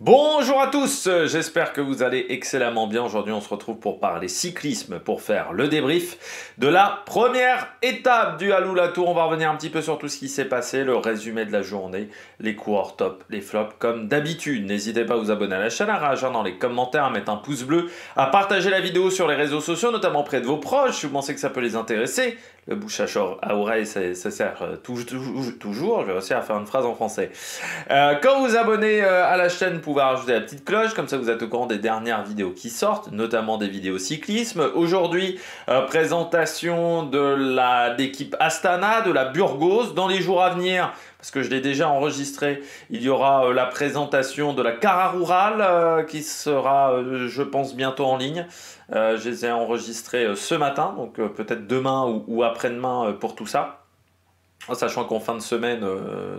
Bonjour à tous, j'espère que vous allez excellemment bien. Aujourd'hui on se retrouve pour parler cyclisme, pour faire le débrief de la première étape du Alula Tour. On va revenir un petit peu sur tout ce qui s'est passé, le résumé de la journée, les coureurs top, les flops comme d'habitude. N'hésitez pas à vous abonner à la chaîne, à réagir dans les commentaires, à mettre un pouce bleu, à partager la vidéo sur les réseaux sociaux, notamment auprès de vos proches si vous pensez que ça peut les intéresser. Le bouche à oreille, ça sert toujours. Je vais réussir à faire une phrase en français. Quand vous vous abonnez à la chaîne, vous pouvez rajouter la petite cloche. Comme ça, vous êtes au courant des dernières vidéos qui sortent, notamment des vidéos cyclisme. Aujourd'hui, présentation de l'équipe Astana, de la Burgos. Dans les jours à venir, parce que je l'ai déjà enregistré, il y aura la présentation de la Cara Rural qui sera, je pense, bientôt en ligne. Je les ai enregistrés ce matin, donc peut-être demain ou après-demain pour tout ça. Sachant qu'en fin de semaine,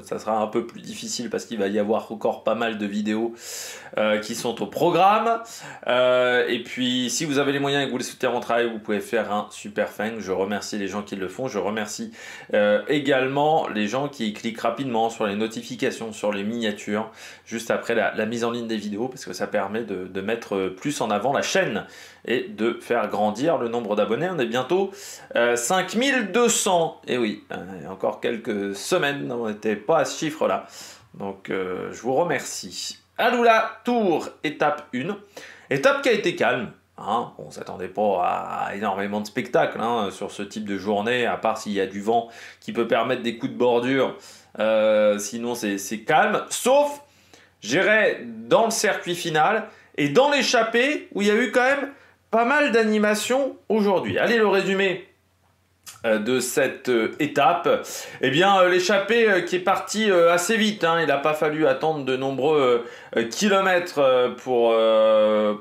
ça sera un peu plus difficile parce qu'il va y avoir encore pas mal de vidéos qui sont au programme. Et puis, si vous avez les moyens et que vous voulez soutenir mon travail, vous pouvez faire un super thank. Je remercie les gens qui le font. Je remercie également les gens qui cliquent rapidement sur les notifications, sur les miniatures, juste après la mise en ligne des vidéos, parce que ça permet de mettre plus en avant la chaîne et de faire grandir le nombre d'abonnés. On est bientôt 5200. Et oui, encore quelques semaines, on n'était pas à ce chiffre-là. Donc, je vous remercie. Alula Tour, étape 1. Étape qui a été calme. Hein, on ne s'attendait pas à énormément de spectacles sur ce type de journée, à part s'il y a du vent qui peut permettre des coups de bordure. Sinon, c'est calme. Sauf, j'irai dans le circuit final et dans l'échappée où il y a eu quand même pas mal d'animations aujourd'hui. Allez, le résumé de cette étape. Eh bien, l'échappée qui est partie assez vite. Il n'a pas fallu attendre de nombreux kilomètres pour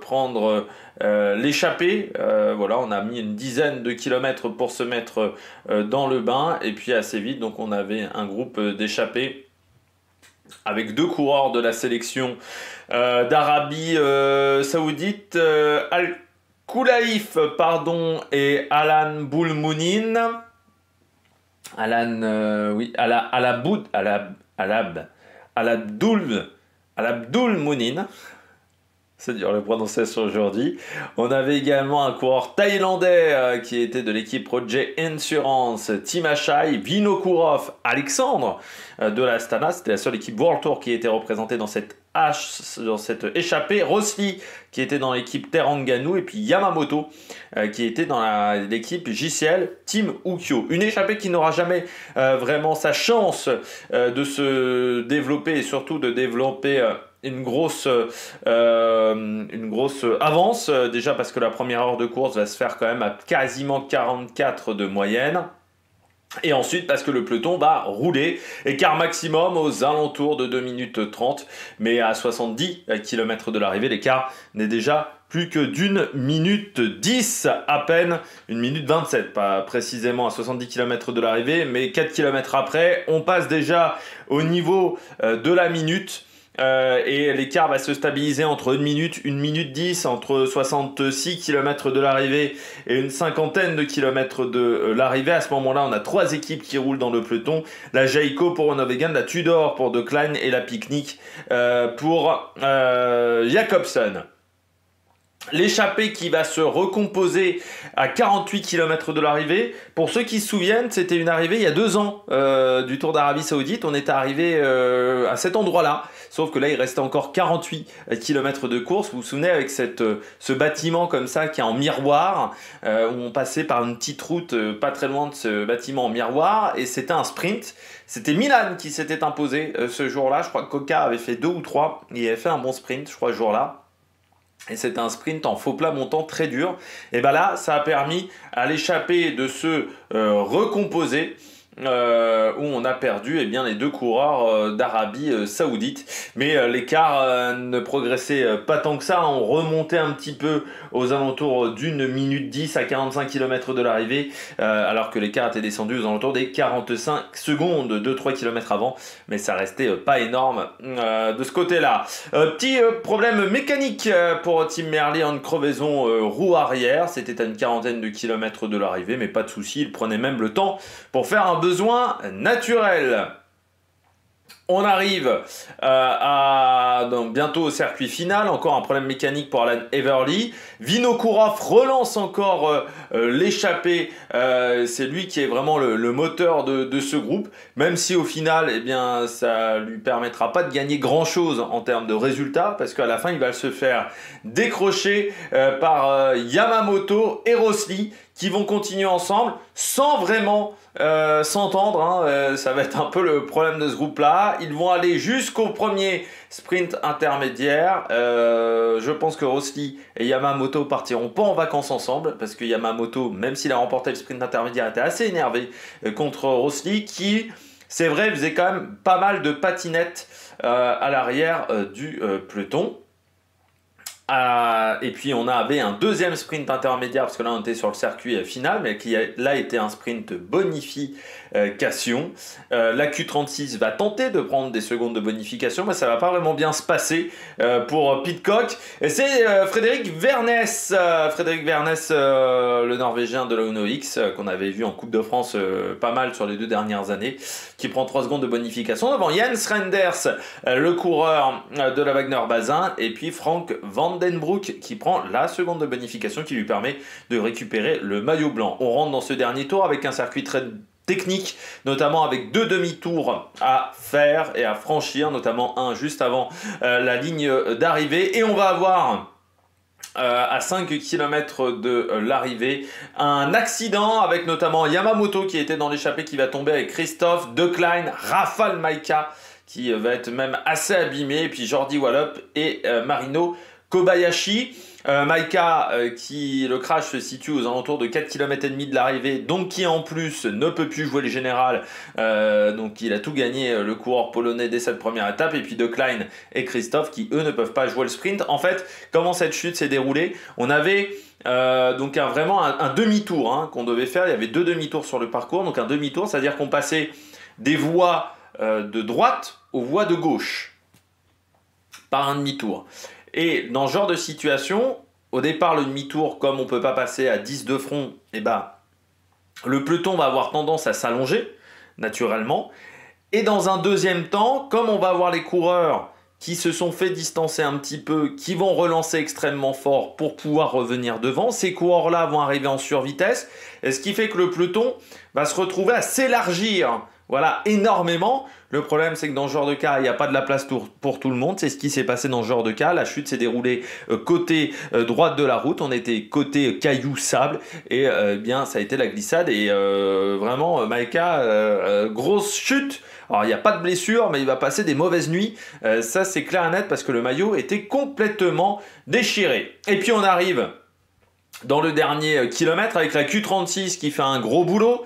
prendre l'échappée. Voilà, on a mis une dizaine de kilomètres pour se mettre dans le bain. Et puis assez vite, donc on avait un groupe d'échappés avec deux coureurs de la sélection d'Arabie Saoudite, Al-Koulaïf, et Alan Boulmounine. Alabdoul Mounine. C'est dur la prononciation aujourd'hui. On avait également un coureur thaïlandais qui était de l'équipe Project Insurance, Timashai, Vinokourov, Alexandre de l'Astana. C'était la seule équipe World Tour qui était représentée dans cette échappée. Rosli qui était dans l'équipe Terengganu et puis Yamamoto qui était dans l'équipe JCL Team Ukyo. Une échappée qui n'aura jamais vraiment sa chance de se développer et surtout de développer une grosse avance, déjà parce que la première heure de course va se faire quand même à quasiment 44 de moyenne. Et ensuite parce que le peloton va rouler, écart maximum aux alentours de 2 minutes 30, mais à 70 km de l'arrivée, l'écart n'est déjà plus que d'1 minute 10 à peine, 1 minute 27, pas précisément à 70 km de l'arrivée, mais 4 km après, on passe déjà au niveau de la minute. Et l'écart va se stabiliser entre 1 minute 10, entre 66 km de l'arrivée et une cinquantaine de kilomètres de l'arrivée. À ce moment-là, on a 3 équipes qui roulent dans le peloton. La Jayco pour Ronnewagen, la Tudor pour De Klein et la Picnic pour Jacobsen. L'échappée qui va se recomposer à 48 km de l'arrivée. Pour ceux qui se souviennent, c'était une arrivée il y a 2 ans du Tour d'Arabie Saoudite. On est arrivé à cet endroit-là. Sauf que là, il restait encore 48 km de course. Vous vous souvenez avec ce bâtiment comme ça qui est en miroir, où on passait par une petite route pas très loin de ce bâtiment en miroir. Et c'était un sprint. C'était Milan qui s'était imposé ce jour-là. Je crois que Coca avait fait 2 ou 3. Il avait fait un bon sprint, je crois, ce jour-là. Et c'était un sprint en faux plat montant très dur. Et bien là, ça a permis à l'échappée de se recomposer. Où on a perdu les 2 coureurs d'Arabie Saoudite. Mais l'écart ne progressait pas tant que ça. On remontait un petit peu aux alentours d'1 minute 10 à 45 km de l'arrivée, alors que l'écart était descendu aux alentours des 45 secondes, 2-3 km avant. Mais ça restait pas énorme de ce côté-là. Petit problème mécanique pour Tim Merlier en crevaison roue arrière. C'était à une quarantaine de kilomètres de l'arrivée, mais pas de souci. Il prenait même le temps pour faire un besoin naturel. On arrive donc bientôt au circuit final, encore un problème mécanique pour Alan Everly. Vinokourov relance encore l'échappée, c'est lui qui est vraiment le moteur de ce groupe, même si au final eh bien, ça lui permettra pas de gagner grand chose en termes de résultats, parce qu'à la fin il va se faire décrocher par Yamamoto et Rossi, qui vont continuer ensemble sans vraiment s'entendre, hein. Ça va être un peu le problème de ce groupe là. Ils vont aller jusqu'au premier sprint intermédiaire. Je pense que Rossi et Yamamoto partiront pas en vacances ensemble, parce que Yamamoto, même s'il a remporté le sprint intermédiaire, était assez énervé contre Rossi, qui, c'est vrai, faisait quand même pas mal de patinettes à l'arrière du peloton. Et puis on avait un deuxième sprint intermédiaire, parce que là on était sur le circuit final, mais qui a là été un sprint bonification. La Q36 va tenter de prendre des secondes de bonification, mais ça va pas vraiment bien se passer pour Pidcock. Et c'est Frédéric Vernes, le Norvégien de la Uno X, qu'on avait vu en Coupe de France pas mal sur les 2 dernières années, qui prend 3 secondes de bonification devant Jens Renders, le coureur de la Wagner Bazin, et puis Frank Vandenbroek qui prend la seconde de bonification qui lui permet de récupérer le maillot blanc. On rentre dans ce dernier tour avec un circuit très technique, notamment avec 2 demi-tours à faire et à franchir, notamment un juste avant la ligne d'arrivée, et on va avoir à 5 km de l'arrivée un accident avec notamment Yamamoto qui était dans l'échappée, qui va tomber avec Christophe, De Klein, Rafał Majka qui va être même assez abîmé, et puis Jordi Wallop et Marino Kobayashi. Majka, qui le crash se situe aux alentours de 4 km et demi de l'arrivée, donc qui en plus ne peut plus jouer le général, donc il a tout gagné, le coureur polonais, dès cette première étape. Et puis De Klein et Christophe qui eux ne peuvent pas jouer le sprint. En fait, comment cette chute s'est déroulée? On avait donc vraiment un demi-tour qu'on devait faire. Il y avait 2 demi-tours sur le parcours, donc un demi-tour, c'est-à-dire qu'on passait des voies de droite aux voies de gauche par un demi-tour. Et dans ce genre de situation, au départ, le demi-tour, comme on ne peut pas passer à 10 de front, eh ben, le peloton va avoir tendance à s'allonger, naturellement. Et dans un deuxième temps, comme on va avoir les coureurs qui se sont fait distancer un petit peu, qui vont relancer extrêmement fort pour pouvoir revenir devant, ces coureurs-là vont arriver en survitesse, et ce qui fait que le peloton va se retrouver à s'élargir, voilà, énormément. Le problème, c'est que dans ce genre de cas, il n'y a pas de la place pour tout le monde. C'est ce qui s'est passé dans ce genre de cas. La chute s'est déroulée côté droite de la route. On était côté caillou, sable. Et bien, ça a été la glissade. Et vraiment, Majka, grosse chute. Alors, il n'y a pas de blessure, mais il va passer des mauvaises nuits. Ça, c'est clair et net, parce que le maillot était complètement déchiré. Et puis, on arrive dans le dernier kilomètre avec la Q36 qui fait un gros boulot,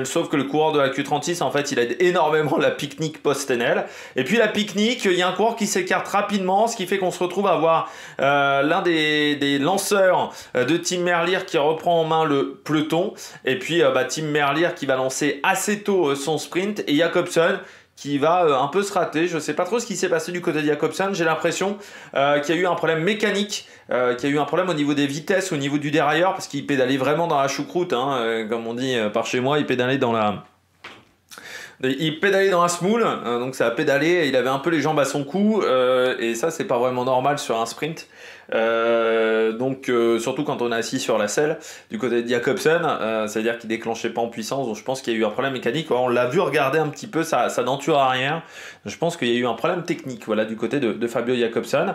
sauf que le coureur de la Q36 en fait il aide énormément la pique-nique post-Enel. Et puis la pique-nique, il y a un coureur qui s'écarte rapidement, ce qui fait qu'on se retrouve à avoir l'un des lanceurs de Tim Merlier qui reprend en main le peloton, et puis Tim Merlier qui va lancer assez tôt son sprint, et Jakobsen qui va un peu se rater. Je ne sais pas trop ce qui s'est passé du côté de Jakobsen. J'ai l'impression qu'il y a eu un problème mécanique, qu'il y a eu un problème au niveau des vitesses, au niveau du dérailleur, parce qu'il pédalait vraiment dans la choucroute, comme on dit par chez moi, il pédalait dans la smoule, donc ça a pédalé, il avait un peu les jambes à son cou, et ça c'est pas vraiment normal sur un sprint. Surtout quand on est assis sur la selle du côté de Jakobsen, c'est-à-dire qu'il déclenchait pas en puissance, donc je pense qu'il y a eu un problème mécanique. On l'a vu regarder un petit peu sa denture arrière, je pense qu'il y a eu un problème technique, voilà, du côté de Fabio Jakobsen,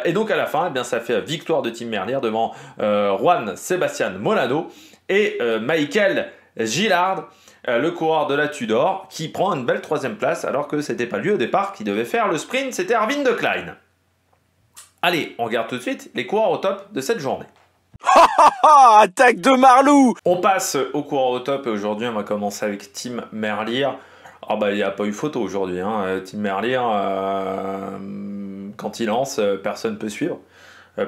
et donc à la fin, eh bien, ça fait victoire de Tim Merlier devant Juan Sebastian Molano et Michael Gillard, le coureur de la Tudor, qui prend une belle 3e place, alors que c'était pas lui au départ qui devait faire le sprint, c'était Arvin De Klein. Allez, on regarde tout de suite les coureurs au top de cette journée. Attaque de Marlou! On passe aux coureurs au top, et aujourd'hui on va commencer avec Tim Merlier. Ah bah il n'y a pas eu photo aujourd'hui, Tim Merlier, quand il lance, personne ne peut suivre.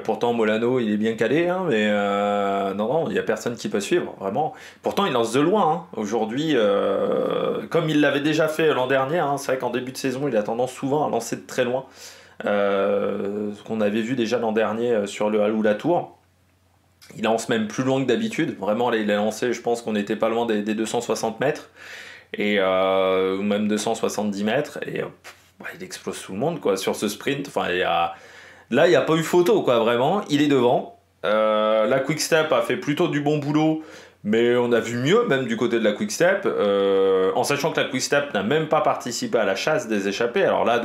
Pourtant Molano il est bien calé, mais non, il n'y a personne qui peut suivre, vraiment. Pourtant il lance de loin, aujourd'hui, comme il l'avait déjà fait l'an dernier, c'est vrai qu'en début de saison il a tendance souvent à lancer de très loin. Ce qu'on avait vu déjà l'an dernier sur le Hall ou la Tour. Il lance même plus loin que d'habitude, vraiment là, il a lancé, je pense qu'on n'était pas loin des 260 mètres. ou même 270 mètres, et il explose tout le monde quoi, sur ce sprint. Enfin, là, il n'y a pas eu photo, quoi, vraiment. Il est devant. La Quick Step a fait plutôt du bon boulot, mais on a vu mieux, même du côté de la Quick Step, en sachant que la Quick Step n'a même pas participé à la chasse des échappés. Alors là,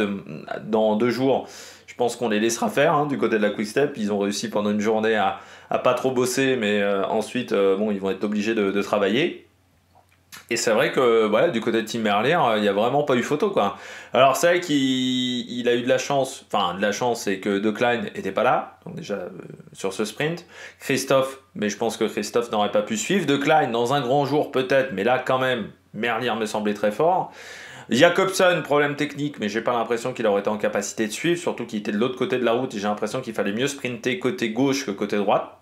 dans 2 jours, je pense qu'on les laissera faire, hein, du côté de la Quick Step. Ils ont réussi pendant une journée à pas trop bosser, mais ensuite, ils vont être obligés de travailler. Et c'est vrai que voilà, du côté de Tim Merlier, il n'y a vraiment pas eu photo quoi. Alors c'est vrai qu'il a eu de la chance, c'est que De Klein n'était pas là, donc déjà sur ce sprint. Christophe, mais je pense que Christophe n'aurait pas pu suivre. De Klein dans un grand jour peut-être, mais là quand même, Merlier me semblait très fort. Jacobson, problème technique, mais j'ai pas l'impression qu'il aurait été en capacité de suivre, surtout qu'il était de l'autre côté de la route et j'ai l'impression qu'il fallait mieux sprinter côté gauche que côté droite.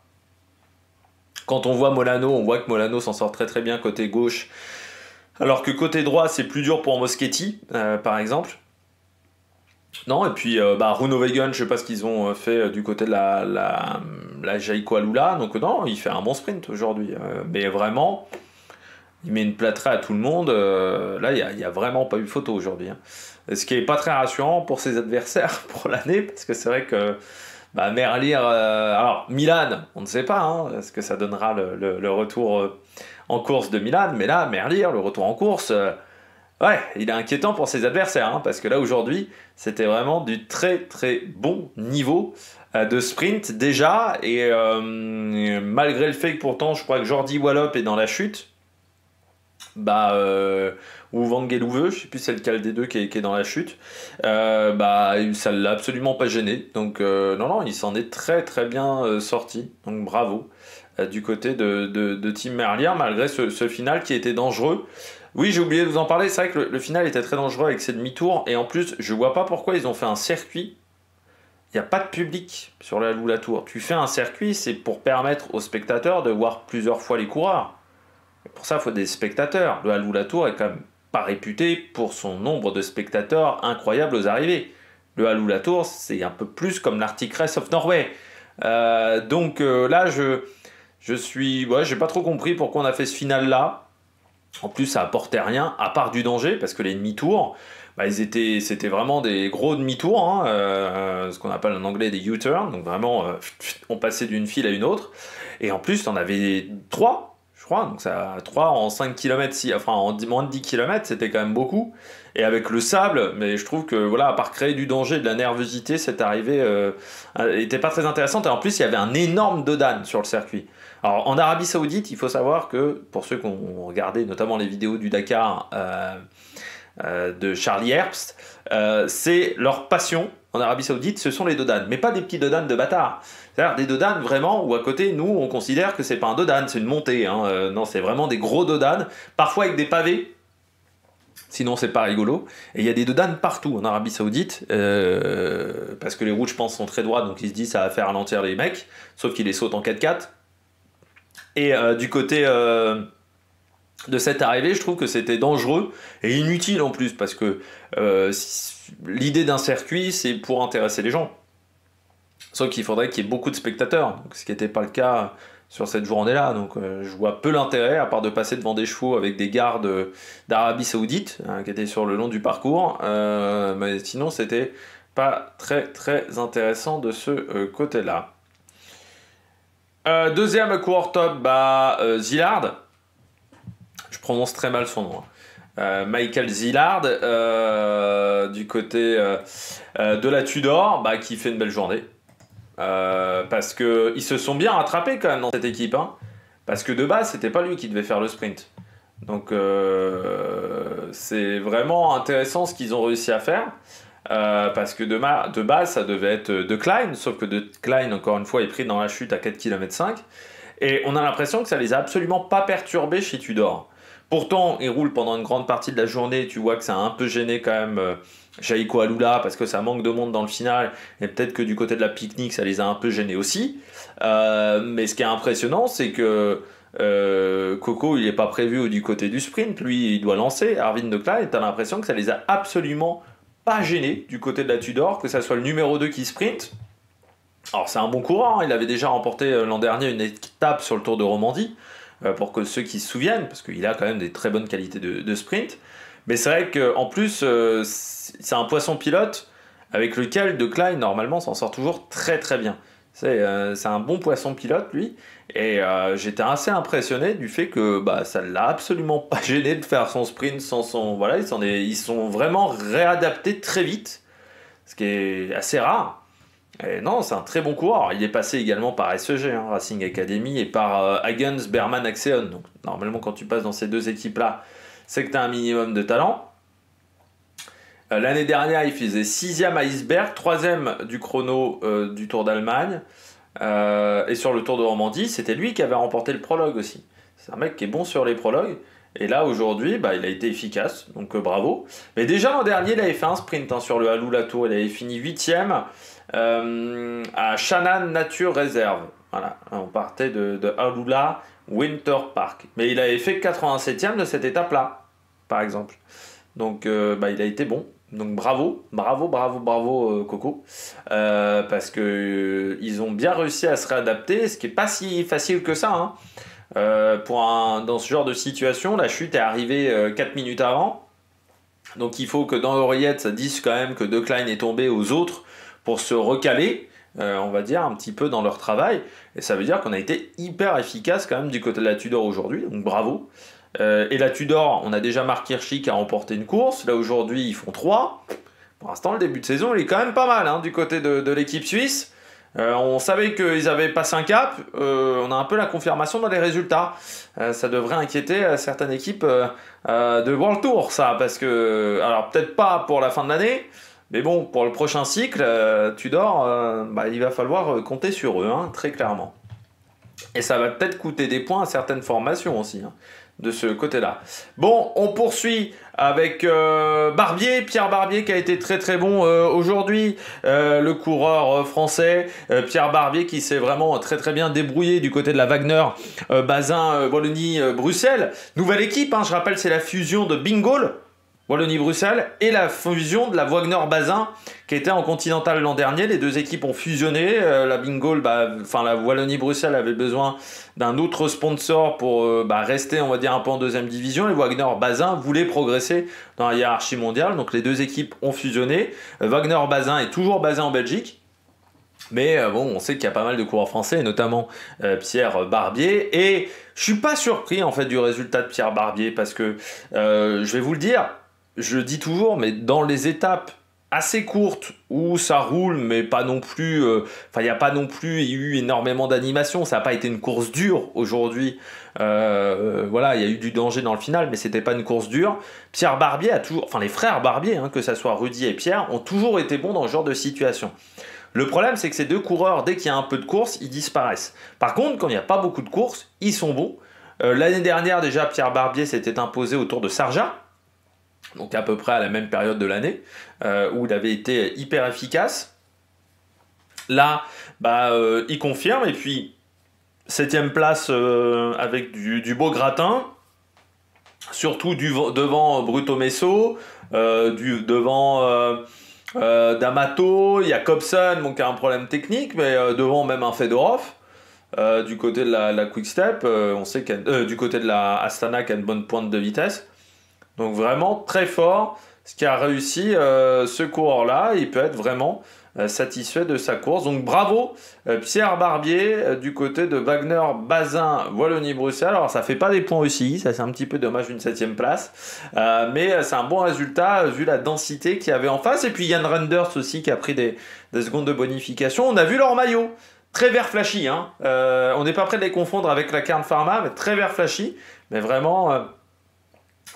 Quand on voit Molano, on voit que Molano s'en sort très très bien côté gauche, alors que côté droit, c'est plus dur pour Moschetti, par exemple. Non, et puis Groenewegen, je sais pas ce qu'ils ont fait du côté de la Jaiko Alula, donc non, il fait un bon sprint aujourd'hui. Mais vraiment, il met une plâtrée à tout le monde. Là, il n'y a vraiment pas eu photo aujourd'hui. Hein. Ce qui est pas très rassurant pour ses adversaires pour l'année, parce que c'est vrai que Merlier, alors Milan, on ne sait pas hein, ce que ça donnera le retour en course de Milan, mais là, Merlier, le retour en course, il est inquiétant pour ses adversaires, hein, parce que là aujourd'hui, c'était vraiment du très très bon niveau de sprint déjà, et malgré le fait que pourtant, je crois que Jordi Wallop est dans la chute, ou Van Geluwe, je sais plus c'est lequel des deux qui est dans la chute, ça l'a absolument pas gêné, donc non, il s'en est très très bien sorti, donc bravo du côté de Tim Merlier, malgré ce final qui était dangereux. Oui, j'ai oublié de vous en parler, c'est vrai que le final était très dangereux avec ces demi-tours, et en plus, je vois pas pourquoi ils ont fait un circuit. Il n'y a pas de public sur la Latour. Tu fais un circuit, c'est pour permettre aux spectateurs de voir plusieurs fois les coureurs. Pour ça, il faut des spectateurs. Le Latour est quand même pas réputé pour son nombre de spectateurs incroyables aux arrivées. Le Latour, c'est un peu plus comme l'Arctic Race of Norway. Là, j'ai pas trop compris pourquoi on a fait ce final-là. En plus, ça apportait rien, à part du danger, parce que les demi-tours, c'était vraiment des gros demi-tours, hein, ce qu'on appelle en anglais des U-turns, donc vraiment, on passait d'une file à une autre. Et en plus, on avait 3, je crois, donc ça, 3 en 5 km, en moins de 10 km, c'était quand même beaucoup. Et avec le sable, mais je trouve que, voilà, à part créer du danger, de la nervosité, cette arrivée était pas très intéressante. Et en plus, il y avait un énorme dodan sur le circuit. Alors, en Arabie Saoudite, il faut savoir que, pour ceux qui ont regardé notamment les vidéos du Dakar de Charlie Herbst, c'est leur passion en Arabie Saoudite, ce sont les dodans, mais pas des petits dodans de bâtards. C'est-à-dire des dodans vraiment où à côté, nous, on considère que c'est pas un dodan, c'est une montée. Hein. Non, c'est vraiment des gros dodans, parfois avec des pavés. Sinon, c'est pas rigolo. Et il y a des dodans partout en Arabie Saoudite, parce que les routes, je pense, sont très droites, donc ils se disent ça va faire ralentir les mecs, sauf qu'ils les sautent en 4x4. Et du côté de cette arrivée, je trouve que c'était dangereux et inutile en plus, parce que l'idée d'un circuit, c'est pour intéresser les gens. Sauf qu'il faudrait qu'il y ait beaucoup de spectateurs, donc, ce qui n'était pas le cas sur cette journée-là. Donc je vois peu l'intérêt, à part de passer devant des chevaux avec des gardes d'Arabie Saoudite, hein, qui étaient sur le long du parcours. Mais sinon, c'était pas très très intéressant de ce côté-là. Deuxième coureur top, Szilard. Je prononce très mal son nom. Michael Szilard, du côté de la Tudor, qui fait une belle journée. Parce qu'ils se sont bien rattrapés quand même dans cette équipe. Hein, parce que de base, c'était pas lui qui devait faire le sprint. Donc c'est vraiment intéressant ce qu'ils ont réussi à faire. Parce que de base ça devait être De Klein, sauf que De Klein encore une fois est pris dans la chute à 4,5 km, et on a l'impression que ça les a absolument pas perturbés chez Tudor. Pourtant ils roulent pendant une grande partie de la journée, tu vois que ça a un peu gêné quand même Jaiko Alula, parce que ça manque de monde dans le final, et peut-être que du côté de la Picnic ça les a un peu gênés aussi, mais ce qui est impressionnant c'est que Coco il n'est pas prévu du côté du sprint, lui il doit lancer Arvin De Klein, et t'as l'impression que ça les a absolument pas gêné du côté de la Tudor, que ça soit le numéro 2 qui sprint. Alors c'est un bon coureur, hein. Il avait déjà remporté l'an dernier une étape sur le Tour de Romandie, pour que ceux qui se souviennent, parce qu'il a quand même des très bonnes qualités de sprint. Mais c'est vrai qu'en plus, c'est un poisson pilote avec lequel De Klein, normalement, s'en sort toujours très très bien. C'est un bon poisson pilote, lui. Et j'étais assez impressionné du fait que ça ne l'a absolument pas gêné de faire son sprint sans son... Voilà, ils sont vraiment réadaptés très vite, ce qui est assez rare. Et non, c'est un très bon coureur. Il est passé également par SEG, Racing Academy, et par Hagens Berman Axeon. Donc normalement, quand tu passes dans ces deux équipes-là, c'est que tu as un minimum de talent. L'année dernière, il faisait 6e à Iceberg, 3e du chrono du Tour d'Allemagne. Et sur le Tour de Romandie, c'était lui qui avait remporté le prologue aussi. C'est un mec qui est bon sur les prologues. Et là, aujourd'hui, il a été efficace, donc bravo. Mais déjà l'an dernier, il avait fait un sprint sur le Halou Tour. Il avait fini 8e à Shannon Nature Reserve. Voilà, on partait de Alula Winter Park. Mais il avait fait 87e de cette étape-là, par exemple. Donc il a été bon. Donc bravo Coco. Parce que ils ont bien réussi à se réadapter, ce qui n'est pas si facile que ça. Dans ce genre de situation, la chute est arrivée 4 minutes avant. Donc il faut que dans l'oreillette, ça dise quand même que De Klein est tombé aux autres pour se recaler, on va dire, un petit peu dans leur travail. Et ça veut dire qu'on a été hyper efficace quand même du côté de la Tudor aujourd'hui, donc bravo. Et la Tudor, on a déjà Marc Hirschi qui a remporté une course. Là aujourd'hui, ils font 3. Pour l'instant, le début de saison, il est quand même pas mal du côté de l'équipe suisse. On savait qu'ils avaient passé un cap. On a un peu la confirmation dans les résultats. Ça devrait inquiéter certaines équipes de World Tour, ça. Parce que, alors peut-être pas pour la fin de l'année, mais bon, pour le prochain cycle, Tudor, il va falloir compter sur eux, très clairement. Et ça va peut-être coûter des points à certaines formations aussi, de ce côté-là. Bon, on poursuit avec Pierre Barbier qui a été très très bon aujourd'hui, le coureur français, Pierre Barbier qui s'est vraiment très très bien débrouillé du côté de la Wagner Bazin Wallonie-Bruxelles. Nouvelle équipe, je rappelle, c'est la fusion de Bingoal, Wallonie-Bruxelles, et la fusion de la Wagner-Bazin qui était en Continental l'an dernier. Les deux équipes ont fusionné. La Bingoal, la Wallonie-Bruxelles avait besoin d'un autre sponsor pour rester, on va dire, un peu en deuxième division. Et Wagner-Bazin voulait progresser dans la hiérarchie mondiale. Donc les deux équipes ont fusionné. Wagner-Bazin est toujours basé en Belgique. Mais on sait qu'il y a pas mal de coureurs français, et notamment Pierre Barbier. Et je suis pas surpris en fait du résultat de Pierre Barbier parce que je vais vous le dire, je le dis toujours, mais dans les étapes assez courtes où ça roule, mais pas non plus. Il n'y a pas non plus eu énormément d'animation. Ça n'a pas été une course dure aujourd'hui. Il y a eu du danger dans le final, mais c'était pas une course dure. Pierre Barbier a toujours, les frères Barbier, que ça soit Rudy et Pierre, ont toujours été bons dans ce genre de situation. Le problème, c'est que ces deux coureurs, dès qu'il y a un peu de course, ils disparaissent. Par contre, quand il n'y a pas beaucoup de courses, ils sont bons. L'année dernière, déjà, Pierre Barbier s'était imposé autour de Sarja, donc à peu près à la même période de l'année, où il avait été hyper efficace. Là, il confirme, et puis 7e place avec du beau gratin, surtout devant Bruto Messo, devant D'Amato, il y a Cobson qui a un problème technique, mais devant même un Fedorov. Du côté de la Quick Step, on sait du côté de la Astana qui a une bonne pointe de vitesse. Donc vraiment très fort ce qui a réussi ce coureur-là. Il peut être vraiment satisfait de sa course. Donc bravo Pierre Barbier du côté de Wagner Bazin Wallonie-Bruxelles. Alors ça fait pas des points aussi, ça c'est un petit peu dommage d'une 7e place. Mais c'est un bon résultat vu la densité qu'il y avait en face. Et puis Yann Renders aussi qui a pris des secondes de bonification. On a vu leur maillot. Très vert flashy, on n'est pas prêt de les confondre avec la Cairn Pharma, mais très vert flashy. Mais vraiment,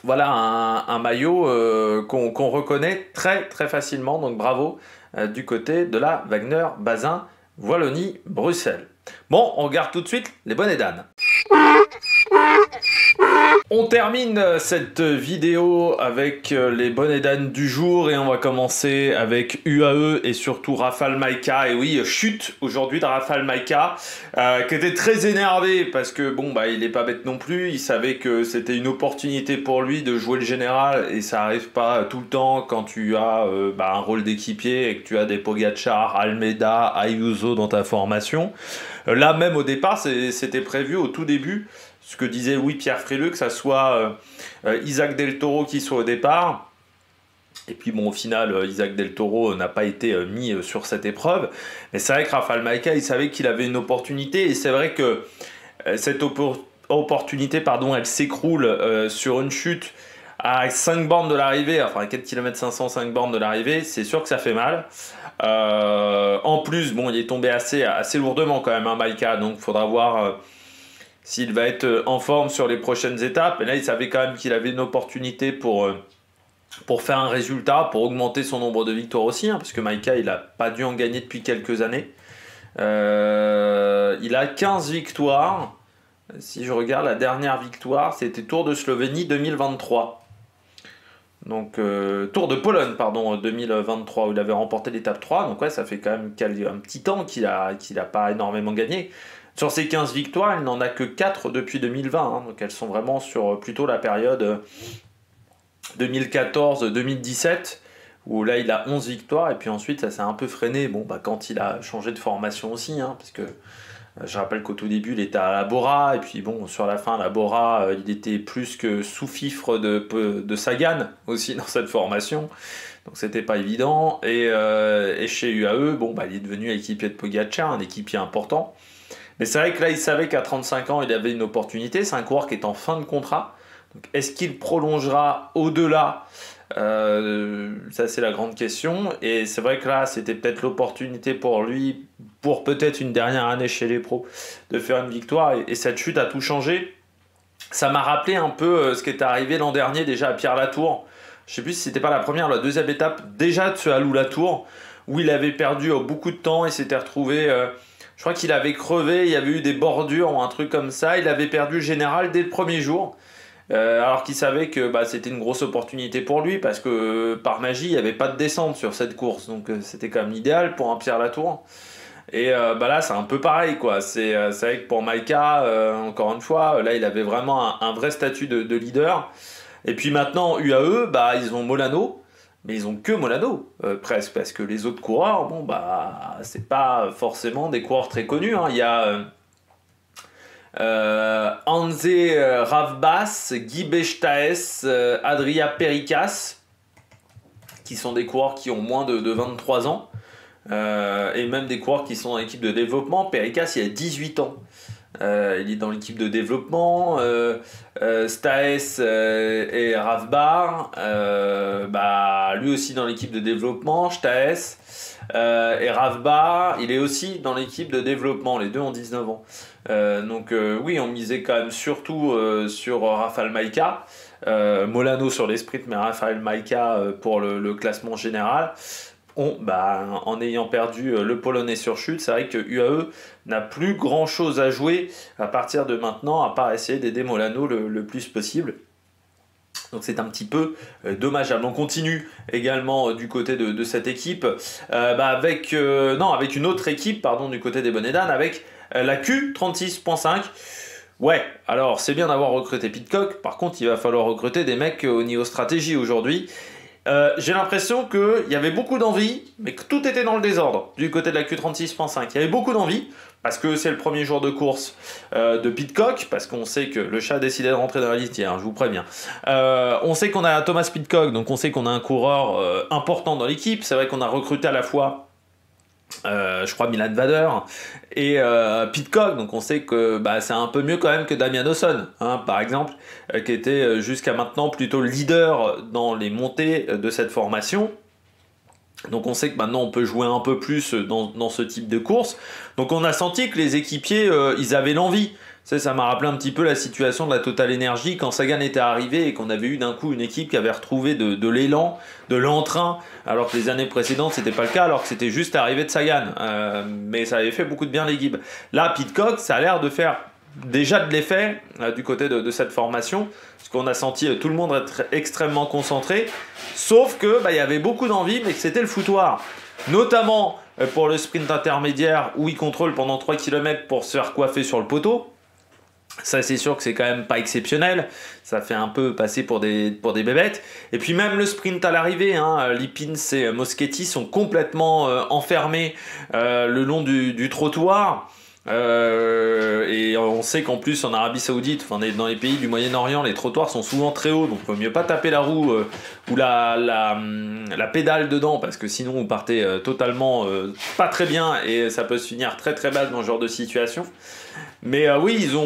voilà un maillot qu'on reconnaît très très facilement. Donc bravo du côté de la Wagner Bazin Wallonie-Bruxelles. Bon, on regarde tout de suite les bonnets d'âne. On termine cette vidéo avec les bonnets d'âne du jour et on va commencer avec UAE et surtout Rafał Majka. Et oui, chute aujourd'hui de Rafał Majka qui était très énervé parce que il n'est pas bête non plus. Il savait que c'était une opportunité pour lui de jouer le général et ça arrive pas tout le temps quand tu as un rôle d'équipier et que tu as des Pogačar, Almeida, Ayuso dans ta formation. Là même au départ, c'était prévu au tout début ce que disait Louis-Pierre Frileux, que ça soit Isaac Del Toro qui soit au départ. Et puis bon, au final, Isaac Del Toro n'a pas été mis sur cette épreuve. Mais c'est vrai que Rafael Majka, il savait qu'il avait une opportunité. Et c'est vrai que cette opportunité, elle s'écroule sur une chute à 5 bornes de l'arrivée, enfin à 4 km 500, 5 bornes de l'arrivée. C'est sûr que ça fait mal. En plus, bon, il est tombé assez lourdement quand même, Majka. Donc il faudra voir s'il va être en forme sur les prochaines étapes. Et là, il savait quand même qu'il avait une opportunité pour faire un résultat, pour augmenter son nombre de victoires aussi, parce que Majka, il n'a pas dû en gagner depuis quelques années. Il a 15 victoires. Si je regarde, la dernière victoire, c'était Tour de Slovénie 2023. Donc, Tour de Pologne, 2023, où il avait remporté l'étape 3. Donc ouais, ça fait quand même un petit temps qu'il a pas énormément gagné. Sur ces 15 victoires, il n'en a que 4 depuis 2020. Donc elles sont vraiment sur plutôt la période 2014-2017, où là il a 11 victoires, et puis ensuite ça s'est un peu freiné, quand il a changé de formation aussi, parce que je rappelle qu'au tout début il était à la Bora, et puis bon, sur la fin, la Bora, il était plus que sous-fifre de Sagan aussi dans cette formation, donc c'était pas évident, et chez UAE, il est devenu équipier de Pogacar, un équipier important, mais c'est vrai que là il savait qu'à 35 ans il avait une opportunité, c'est un coureur qui est en fin de contrat. Donc, est-ce qu'il prolongera au-delà ça, c'est la grande question. Et c'est vrai que là, c'était peut-être l'opportunité pour lui, pour peut-être une dernière année chez les pros, de faire une victoire. Et cette chute a tout changé. Ça m'a rappelé un peu ce qui était arrivé l'an dernier déjà à Pierre-Latour. Je ne sais plus si c'était pas la première ou la deuxième étape déjà de ce Alou-Latour, où il avait perdu beaucoup de temps et s'était retrouvé... je crois qu'il avait crevé, il y avait eu des bordures ou un truc comme ça. Il avait perdu le général dès le premier jour. Alors qu'il savait que c'était une grosse opportunité pour lui, parce que par magie il n'y avait pas de descente sur cette course, donc c'était quand même l'idéal pour un Pierre-Latour. Et là c'est un peu pareil quoi. C'est vrai que pour Majka, encore une fois, là il avait vraiment un vrai statut de leader. Et puis maintenant UAE, ils ont Molano, mais ils ont que Molano presque, parce que les autres coureurs, c'est pas forcément des coureurs très connus, Il y a Anze Ravbas, Guy Bechtaes, Adria Perikas, qui sont des coureurs qui ont moins de 23 ans, et même des coureurs qui sont dans l'équipe de développement. Perikas, il a 18 ans. Il est dans l'équipe de développement. Staes et Ravbar, lui aussi dans l'équipe de développement. Staes et Ravbar, il est aussi dans l'équipe de développement. Les deux ont 19 ans. Oui, on misait quand même surtout sur Rafael Majka. Molano sur les sprints, mais Rafael Majka pour le classement général. En ayant perdu le Polonais sur chute, c'est vrai que UAE n'a plus grand chose à jouer à partir de maintenant, à part essayer d'aider Molano le plus possible. Donc c'est un petit peu dommageable. On continue également du côté de cette équipe avec une autre équipe du côté des Bonnedan, avec la Q36.5. Ouais, alors c'est bien d'avoir recruté Pidcock, par contre il va falloir recruter des mecs au niveau stratégie aujourd'hui. J'ai l'impression qu'il y avait beaucoup d'envie, mais que tout était dans le désordre du côté de la Q36.5. Il y avait beaucoup d'envie, parce que c'est le premier jour de course de Pidcock, parce qu'on sait que le chat a décidé de rentrer dans la litière, je vous préviens. On sait qu'on a Thomas Pidcock, donc on sait qu'on a un coureur important dans l'équipe. C'est vrai qu'on a recruté à la fois je crois Milan Vader et Pidcock, donc on sait que c'est un peu mieux quand même que Damian Lawson, par exemple, qui était jusqu'à maintenant plutôt leader dans les montées de cette formation. Donc on sait que maintenant on peut jouer un peu plus dans ce type de course. Donc on a senti que les équipiers ils avaient l'envie. Ça m'a rappelé un petit peu la situation de la Total Energy quand Sagan était arrivé et qu'on avait eu d'un coup une équipe qui avait retrouvé de l'élan, de l'entrain, alors que les années précédentes c'était pas le cas, alors que c'était juste l'arrivée de Sagan. Mais ça avait fait beaucoup de bien l'équipe. Là, Pidcock, ça a l'air de faire déjà de l'effet du côté de cette formation, parce qu'on a senti tout le monde être extrêmement concentré, sauf que il y avait beaucoup d'envie, mais que c'était le foutoir. Notamment pour le sprint intermédiaire où il contrôle pendant 3 km pour se faire coiffer sur le poteau. Ça c'est sûr que c'est quand même pas exceptionnel, ça fait un peu passer pour des bébêtes. Et puis même le sprint à l'arrivée, Lipins et Moschetti sont complètement enfermés le long du trottoir. Et on sait qu'en plus en Arabie Saoudite, enfin dans les pays du Moyen-Orient, les trottoirs sont souvent très hauts, donc il vaut mieux pas taper la roue ou la pédale dedans, parce que sinon vous partez totalement pas très bien et ça peut se finir très très mal dans ce genre de situation. Mais oui, ils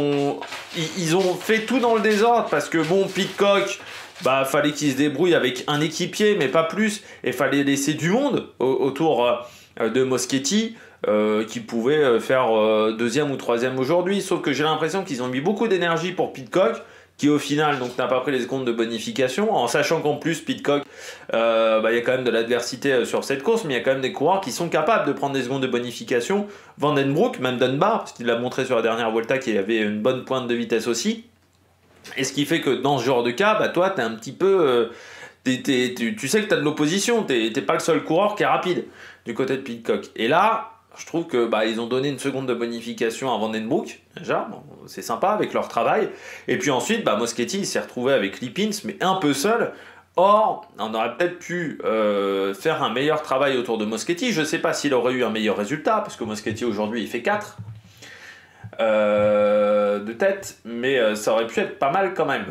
ont fait tout dans le désordre, parce que bon, Pidcock, bah fallait qu'il se débrouille avec un équipier, mais pas plus, et fallait laisser du monde autour de Moschetti. Qui pouvait faire deuxième ou troisième aujourd'hui, sauf que j'ai l'impression qu'ils ont mis beaucoup d'énergie pour Pidcock, qui au final donc n'a pas pris les secondes de bonification, en sachant qu'en plus Pidcock, il y a quand même de l'adversité sur cette course, mais il y a quand même des coureurs qui sont capables de prendre des secondes de bonification. Van Den Broek, même Dunbar, parce qu'il l'a montré sur la dernière Vuelta qu'il avait une bonne pointe de vitesse aussi, et ce qui fait que dans ce genre de cas, bah toi t'es un petit peu... tu sais que t'as de l'opposition, t'es pas le seul coureur qui est rapide du côté de Pidcock. Et là, je trouve que ils ont donné une seconde de bonification à Van Den Broek, déjà, bon, c'est sympa avec leur travail. Et puis ensuite, Moschetti il s'est retrouvé avec Lippins, mais un peu seul. Or, on aurait peut-être pu faire un meilleur travail autour de Moschetti. Je ne sais pas s'il aurait eu un meilleur résultat, parce que Moschetti aujourd'hui il fait 4 de tête, mais ça aurait pu être pas mal quand même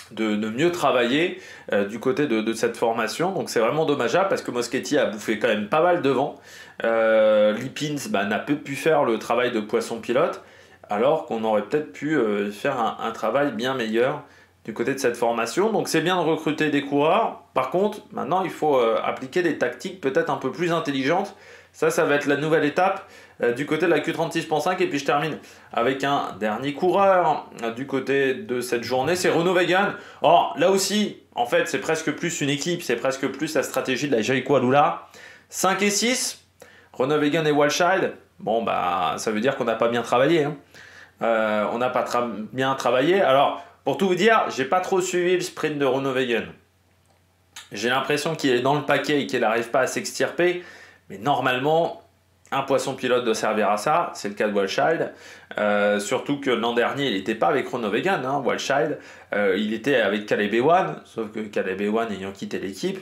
de mieux travailler du côté de cette formation. Donc c'est vraiment dommageable, parce que Moschetti a bouffé quand même pas mal devant. Lippins n'a pas pu faire le travail de poisson pilote, alors qu'on aurait peut-être pu faire un travail bien meilleur du côté de cette formation. Donc c'est bien de recruter des coureurs. Par contre, maintenant il faut appliquer des tactiques peut-être un peu plus intelligentes. Ça va être la nouvelle étape du côté de la Q36.5. Et puis je termine avec un dernier coureur du côté de cette journée, c'est Renaud Wegan. Or là aussi, en fait, c'est presque plus une équipe, c'est presque plus la stratégie de la Jayco Alula. 5 et 6, Renaud Wegan et Walscheid. Bon, ça veut dire qu'on n'a pas bien travaillé. Hein. On n'a pas bien travaillé. Alors, pour tout vous dire, j'ai pas trop suivi le sprint de Renaud Wegan. J'ai l'impression qu'il est dans le paquet et qu'il n'arrive pas à s'extirper. Mais normalement, un poisson pilote doit servir à ça. C'est le cas de Walscheid. Surtout que l'an dernier, il n'était pas avec Renaud Wegan, hein, Walscheid. Il était avec Caleb Ewan. Sauf que Caleb Ewan, ayant quitté l'équipe,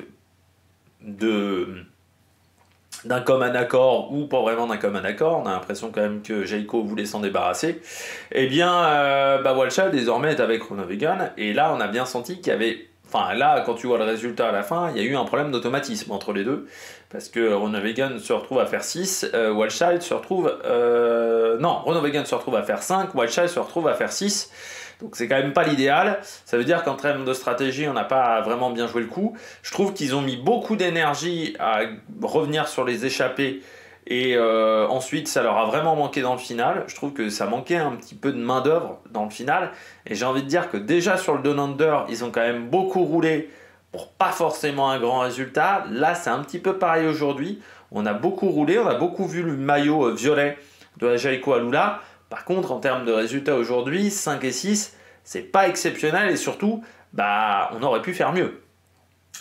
d'un commun accord ou pas vraiment d'un commun accord, on a l'impression quand même que Jayco voulait s'en débarrasser, et bien Walscheid désormais est avec Renaud Wegan, et là on a bien senti qu'il y avait, enfin là quand tu vois le résultat à la fin, il y a eu un problème d'automatisme entre les deux, parce que Renaud Wegan se retrouve à faire 6, Walscheid se retrouve... Renaud Wegan se retrouve à faire 5, Walscheid se retrouve à faire 6, donc c'est quand même pas l'idéal. Ça veut dire qu'en termes de stratégie, on n'a pas vraiment bien joué le coup. Je trouve qu'ils ont mis beaucoup d'énergie à revenir sur les échappées, et ensuite ça leur a vraiment manqué dans le final. Je trouve que ça manquait un petit peu de main d'œuvre dans le final, et j'ai envie de dire que déjà sur le Down Under, ils ont quand même beaucoup roulé pour pas forcément un grand résultat. Là c'est un petit peu pareil aujourd'hui, on a beaucoup roulé, on a beaucoup vu le maillot violet de la Jayco Alula. Par contre, en termes de résultats aujourd'hui, 5 et 6, c'est pas exceptionnel, et surtout, on aurait pu faire mieux.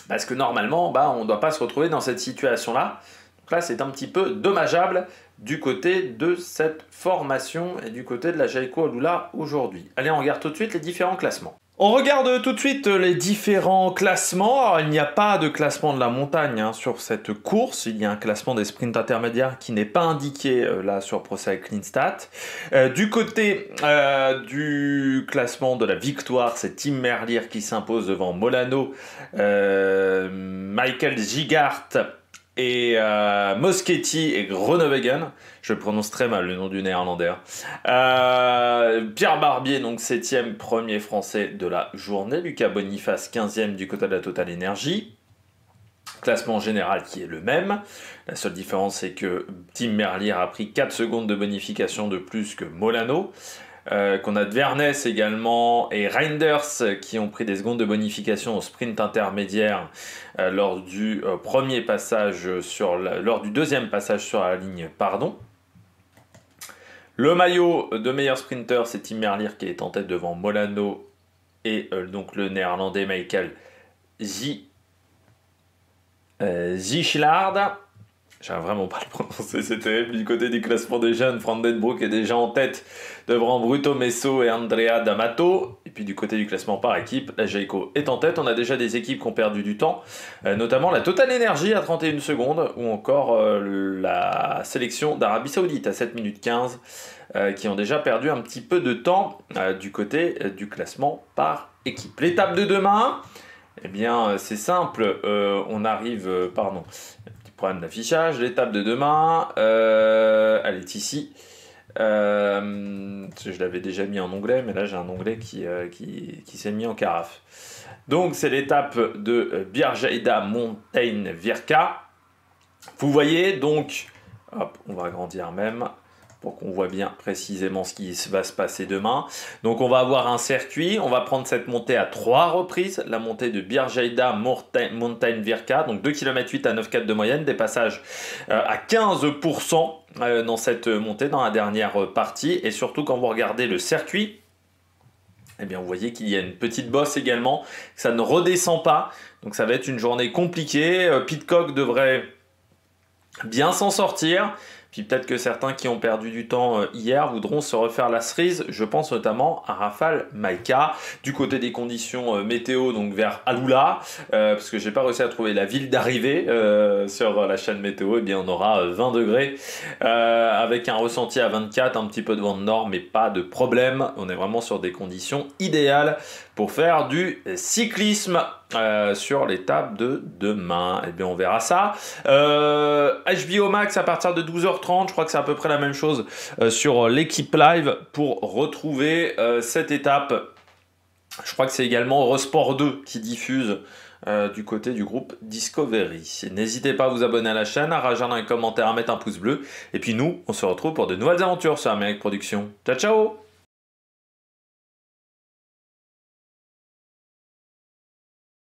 Parce que normalement, on ne doit pas se retrouver dans cette situation-là. Donc là, c'est un petit peu dommageable du côté de cette formation et du côté de la Jayco Alula aujourd'hui. Allez, on regarde tout de suite les différents classements. On regarde tout de suite les différents classements. Alors, il n'y a pas de classement de la montagne sur cette course. Il y a un classement des sprints intermédiaires qui n'est pas indiqué là sur Pro Cycling Stats. Du côté du classement de la victoire, c'est Tim Merlier qui s'impose devant Molano, Michael Gigart et Moschetti et Groenewegen. Je prononce très mal le nom du néerlandais. Pierre Barbier, donc 7e, premier français de la journée. Lucas Boniface, 15e du côté de la Total Energy. Classement général qui est le même. La seule différence, c'est que Tim Merlier a pris 4 secondes de bonification de plus que Molano. Qu'on a de Vernès également et Reinders qui ont pris des secondes de bonification au sprint intermédiaire lors du deuxième passage sur la ligne, Le maillot de meilleur sprinter, c'est Tim Merlier qui est en tête devant Molano et donc le néerlandais Michael Zichelaar. J'arrive vraiment pas à le prononcer, c'est terrible. Du côté du classement des jeunes, Brandenburg est déjà en tête devant Bruto Messo et Andrea D'Amato. Et puis du côté du classement par équipe, la Jayco est en tête. On a déjà des équipes qui ont perdu du temps, notamment la Total Energy à 31 secondes, ou encore la sélection d'Arabie Saoudite à 7 minutes 15, qui ont déjà perdu un petit peu de temps du côté du classement par équipe. L'étape de demain, eh bien c'est simple, on arrive, pardon, problème d'affichage, l'étape de demain, elle est ici. Je l'avais déjà mis en onglet, mais là j'ai un onglet qui s'est mis en carafe. Donc c'est l'étape de Biržheide Mountain Virka. Vous voyez donc, hop, on va agrandir même pour qu'on voit bien précisément ce qui va se passer demain. Donc on va avoir un circuit, on va prendre cette montée à 3 reprises, la montée de Biržheide Mountain Virka, donc 2 km 8 à 9,4 de moyenne, des passages à 15% dans cette montée, dans la dernière partie, et surtout quand vous regardez le circuit, eh bien vous voyez qu'il y a une petite bosse également, ça ne redescend pas, donc ça va être une journée compliquée. Pidcock devrait bien s'en sortir. Puis peut-être que certains qui ont perdu du temps hier voudront se refaire la cerise. Je pense notamment à Rafal Maïka. Du côté des conditions météo, donc vers Alula, parce que j'ai pas réussi à trouver la ville d'arrivée sur la chaîne météo, eh bien on aura 20 degrés avec un ressenti à 24, un petit peu de vent de nord, mais pas de problème. On est vraiment sur des conditions idéales pour faire du cyclisme sur l'étape de demain. Eh bien, on verra ça. HBO Max à partir de 12h30, je crois que c'est à peu près la même chose sur l'équipe live pour retrouver cette étape. Je crois que c'est également Eurosport 2 qui diffuse du côté du groupe Discovery. N'hésitez pas à vous abonner à la chaîne, à réagir dans les commentaires, à mettre un pouce bleu. Et puis nous, on se retrouve pour de nouvelles aventures sur Amérique Production. Ciao, ciao!